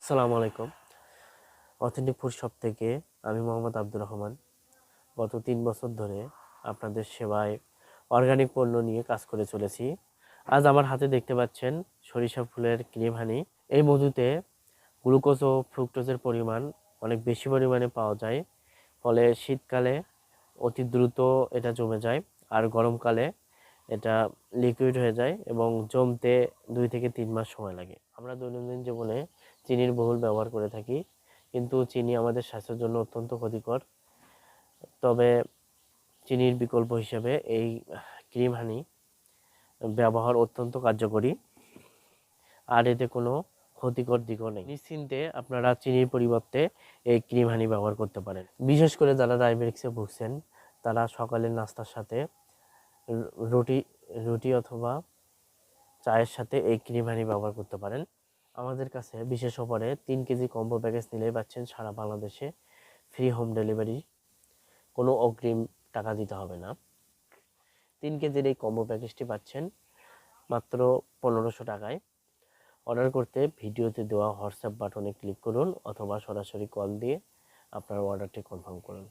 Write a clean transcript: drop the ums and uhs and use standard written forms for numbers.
আসসালামু আলাইকুম। Authentic food shop থেকে আমি মোহাম্মদ আব্দুর রহমান। গত ৩ বছর ধরে আপনাদের সেবায় অর্গানিক পণ্য নিয়ে কাজ করে চলেছি। আজ আমার হাতে দেখতে পাচ্ছেন সরিষা ফুলের ক্রিম হানি। এই মধুতে গ্লুকোজ ও ফ্রুক্টোজের পরিমাণ অনেক বেশি পরিমাণে পাওয়া যায়, ফলে শীতকালে অতি দ্রুত এটা জমে যায়, আর গরমকালে এটা লিকুইড হয়ে যায় এবং জমতে ২ থেকে ৩ মাস সময় লাগে। আমরা দৈনন্দিন জীবনে চিনির বহুল ব্যবহার করে থাকি, কিন্তু চিনি আমাদের স্বাস্থ্যের জন্য অত্যন্ত ক্ষতিকর। তবে চিনির বিকল্প হিসেবে এই ক্রিম হানি ব্যবহার অত্যন্ত কার্যকরী, আর এতে কোনো ক্ষতিকর দিকও নেই। নিশ্চিন্তে আপনারা চিনির পরিবর্তে এই ক্রিম হানি ব্যবহার করতে পারেন। বিশেষ করে যারা ডায়াবেটিক্সে ভুগছেন, তারা সকালের নাস্তার সাথে রুটি রুটি অথবা চায়ের সাথে এই ক্রিম হানি ব্যবহার করতে পারেন। আমাদের কাছে বিশেষ অফারে ৩ কেজি কম্বো প্যাকেজ নিলেই পাচ্ছেন সারা বাংলাদেশে ফ্রি হোম ডেলিভারি। কোনো অগ্রিম টাকা দিতে হবে না। ৩ কেজির এই কম্বো প্যাকেজটি পাচ্ছেন মাত্র ১৫০০ টাকায়। অর্ডার করতে ভিডিওতে দেওয়া হোয়াটসঅ্যাপ বাটনে ক্লিক করুন অথবা সরাসরি কল দিয়ে আপনার অর্ডারটি কনফার্ম করুন।